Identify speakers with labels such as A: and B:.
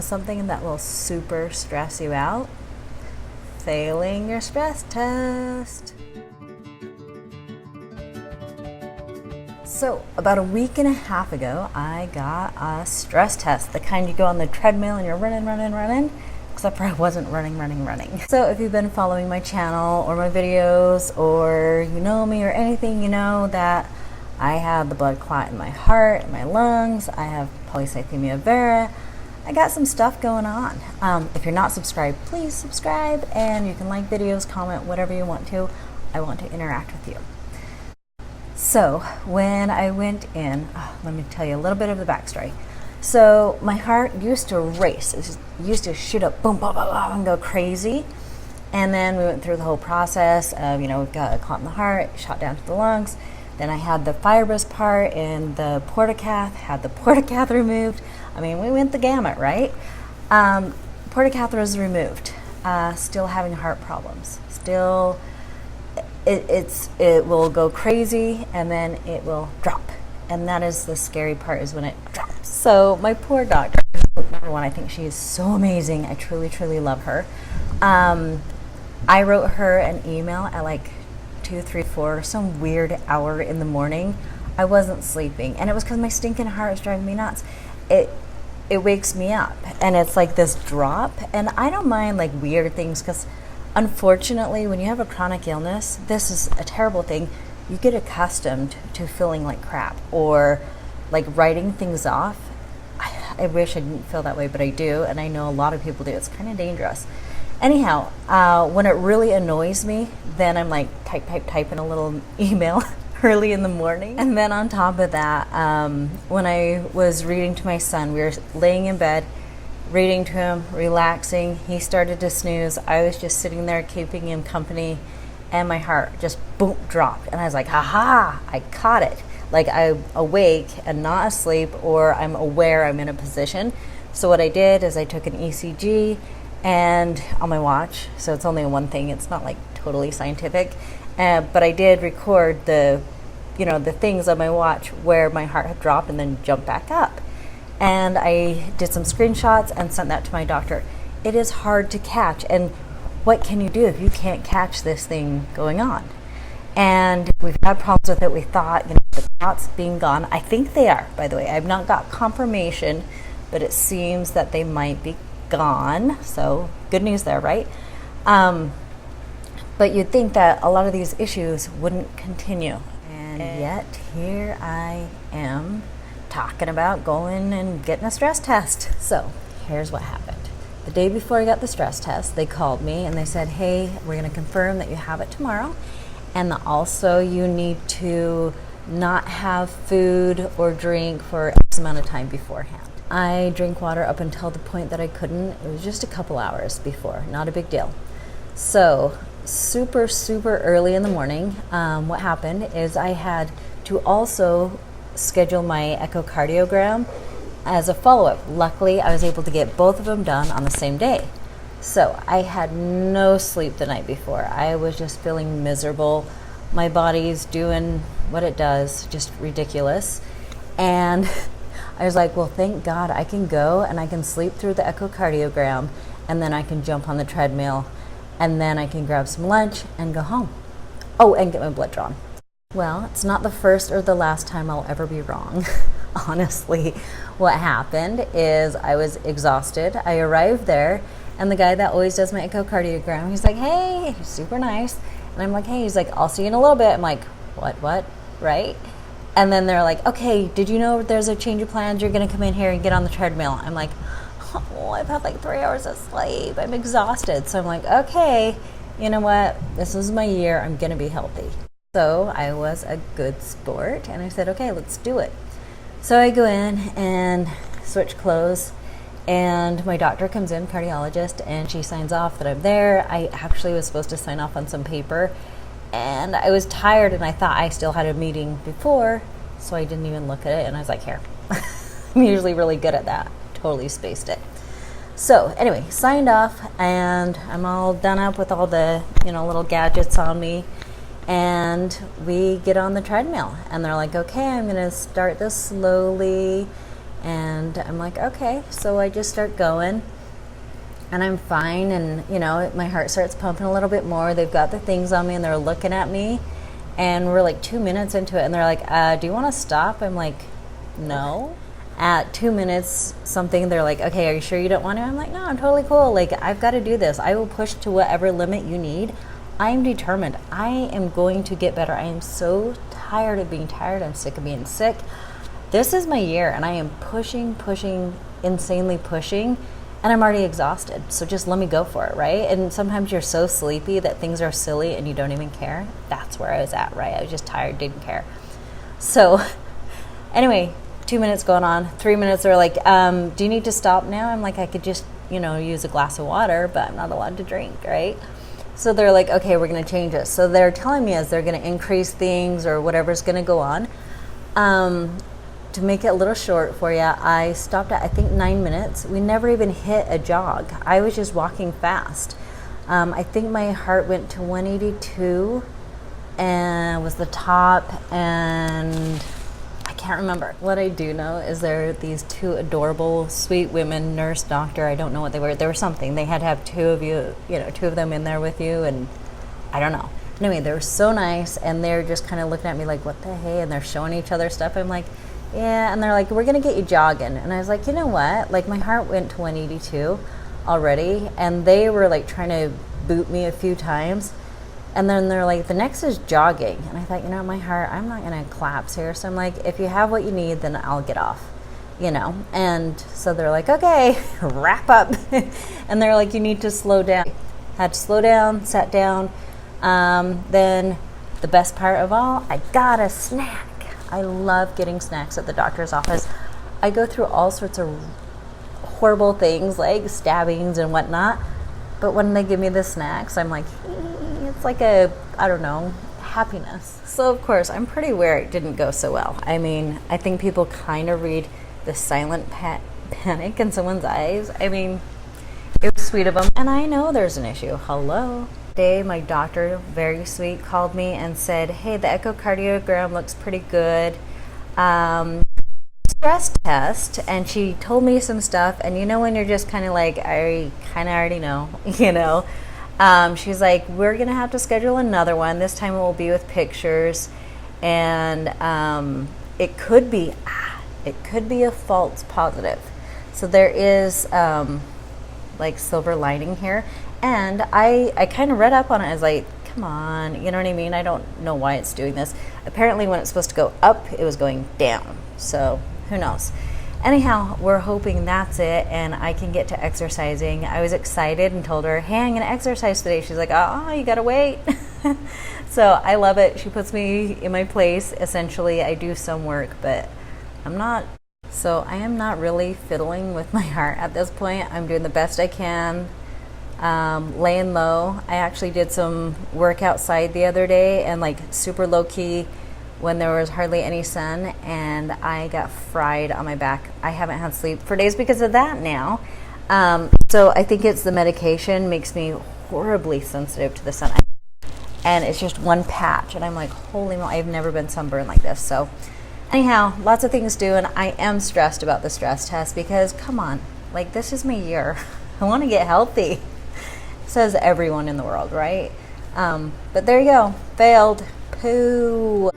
A: something that will super stress you out? Failing your stress test. So about a week and a half ago, I got a stress test, the kind you go on the treadmill and you're running, except for I wasn't running. So if you've been following my channel or my videos, or you know me or anything, you know that I have the blood clot in my heart, in my lungs. I have Polycythemia Vera. I got some stuff going on. If you're not subscribed, please subscribe, and you can like videos, comment, whatever you want to. I want to interact with you. So when I went in, let me tell you a little bit of the backstory. So my heart used to race. It used to shoot up, boom, boom, boom, boom, and go crazy. And then we went through the whole process of, we've got a clot in the heart, shot down to the lungs. Then I had the fibrous part in the Portacath, had the Portacath removed. I mean, we went the gamut, right? Portacath was removed. Still having heart problems. Still, it will go crazy and then it will drop. And that is the scary part, is when it drops. So my poor doctor, number one, I think she is so amazing. I truly, truly love her. I wrote her an email at like 2, 3, 4, some weird hour in the morning. I wasn't sleeping, and it was because my stinking heart was driving me nuts. It wakes me up, and it's like this drop, and I don't mind like weird things, because unfortunately when you have a chronic illness, this is a terrible thing. You get accustomed to feeling like crap, or like writing things off. I wish I didn't feel that way, but I do, and I know a lot of people do. It's kind of dangerous. Anyhow, when it really annoys me, then I'm like typing a little email early in the morning. And then on top of that, when I was reading to my son, we were laying in bed, reading to him, relaxing. He started to snooze. I was just sitting there keeping him company, and my heart just boom, dropped. And I was like, haha, I caught it. Like I'm awake and not asleep, or I'm aware I'm in a position. So what I did is I took an ECG and on my watch, so it's only one thing, it's not like totally scientific, but I did record the things on my watch where my heart had dropped and then jumped back up. And I did some screenshots and sent that to my doctor. It is hard to catch, and what can you do if you can't catch this thing going on? And we've had problems with it. We thought, the clots being gone. I think they are, by the way. I've not got confirmation, but it seems that they might be gone. So good news there, right? But you'd think that a lot of these issues wouldn't continue. And yet here I am talking about going and getting a stress test. So here's what happened. The day before I got the stress test, they called me and they said, hey, we're going to confirm that you have it tomorrow. And also you need to not have food or drink for X amount of time beforehand. I drink water up until the point that I couldn't. It was just a couple hours before, not a big deal. So super, super early in the morning, what happened is I had to also schedule my echocardiogram as a follow-up. Luckily, I was able to get both of them done on the same day. So I had no sleep the night before. I was just feeling miserable. My body's doing what it does, just ridiculous. And I was like, well, thank God I can go and I can sleep through the echocardiogram, and then I can jump on the treadmill, and then I can grab some lunch and go home. Oh, and get my blood drawn. Well, it's not the first or the last time I'll ever be wrong. Honestly, what happened is I was exhausted. I arrived there, and the guy that always does my echocardiogram, he's like, hey, he's super nice. And I'm like, hey, he's like, I'll see you in a little bit. I'm like, what, right? And then they're like, okay, did you know there's a change of plans? You're going to come in here and get on the treadmill. I'm like, oh, I've had like 3 hours of sleep. I'm exhausted. So I'm like, okay, you know what? This is my year. I'm going to be healthy. So I was a good sport, and I said, okay, let's do it. So I go in and switch clothes, and my doctor comes in, cardiologist, and she signs off that I'm there. I actually was supposed to sign off on some paper, and I was tired, and I thought I still had a meeting before, so I didn't even look at it, and I was like, here. I'm usually really good at that. Totally spaced it. So anyway, signed off, and I'm all done up with all the, little gadgets on me, and we get on the treadmill, and they're like, okay, I'm going to start this slowly, And I'm like, okay. So I just start going, and I'm fine. And, you know, my heart starts pumping a little bit more. They've got the things on me, and they're looking at me. And we're like 2 minutes into it, and they're like, do you want to stop? I'm like, no. At 2 minutes something, they're like, okay, are you sure you don't want to? I'm like, no, I'm totally cool. Like, I've got to do this. I will push to whatever limit you need. I'm determined. I am going to get better. I am so tired of being tired. I'm sick of being sick. This is my year, and I am pushing, insanely pushing, and I'm already exhausted. So just let me go for it, right? And sometimes you're so sleepy that things are silly and you don't even care. That's where I was at, right? I was just tired, didn't care. So anyway, 2 minutes going on, 3 minutes, they're like, do you need to stop now? I'm like, I could just, you know, use a glass of water, but I'm not allowed to drink, right? So they're like, okay, we're going to change this. So they're telling me as they're going to increase things or whatever's going to go on. To make it a little short for you, I stopped at, I think, 9 minutes. We never even hit a jog. I was just walking fast. I think my heart went to 182 and was the top, and I can't remember. What I do know is there are these two adorable, sweet women, nurse, doctor, I don't know what they were. They were something. They had to have two of them in there with you, and I don't know. Anyway, they were so nice, and they're just kind of looking at me like, what the hey? And they're showing each other stuff. I'm like, yeah, and they're like, we're going to get you jogging. And I was like, you know what? Like, my heart went to 182 already, and they were like trying to boot me a few times. And then they're like, the next is jogging. And I thought, you know, my heart, I'm not going to collapse here. So I'm like, if you have what you need, then I'll get off, you know. And so they're like, okay, wrap up. And they're like, you need to slow down. Had to slow down, sat down. Then the best part of all, I got a snack. I love getting snacks at the doctor's office. I go through all sorts of horrible things like stabbings and whatnot, but when they give me the snacks, I'm like, it's like a, I don't know, happiness. So of course, I'm pretty aware it didn't go so well. I mean, I think people kind of read the silent panic in someone's eyes. I mean, it was sweet of them, and I know there's an issue. Hello. Day, my doctor, very sweet, called me and said, hey, the echocardiogram looks pretty good. Stress test, and she told me some stuff, and you know when you're just kind of like, I kind of already know, you know. She's like, we're going to have to schedule another one. This time it will be with pictures, and it could be a false positive. So there is like silver lining here. And I kind of read up on it. I was like, come on, you know what I mean? I don't know why it's doing this. Apparently when it's supposed to go up, it was going down. So who knows? Anyhow, we're hoping that's it and I can get to exercising. I was excited and told her, hey, I'm going to exercise today. She's like, oh, you got to wait. So I love it. She puts me in my place. Essentially, I do some work, but I'm not. So I am not really fiddling with my heart at this point. I'm doing the best I can. Laying low. I actually did some work outside the other day and like super low key when there was hardly any sun, and I got fried on my back. I haven't had sleep for days because of that now. So I think it's the medication makes me horribly sensitive to the sun. And it's just one patch and I'm like, holy moly, I've never been sunburned like this. So anyhow, lots of things to do, and I am stressed about the stress test because come on, like this is my year. I want to get healthy. Says everyone in the world, right? But there you go. Failed. Poo.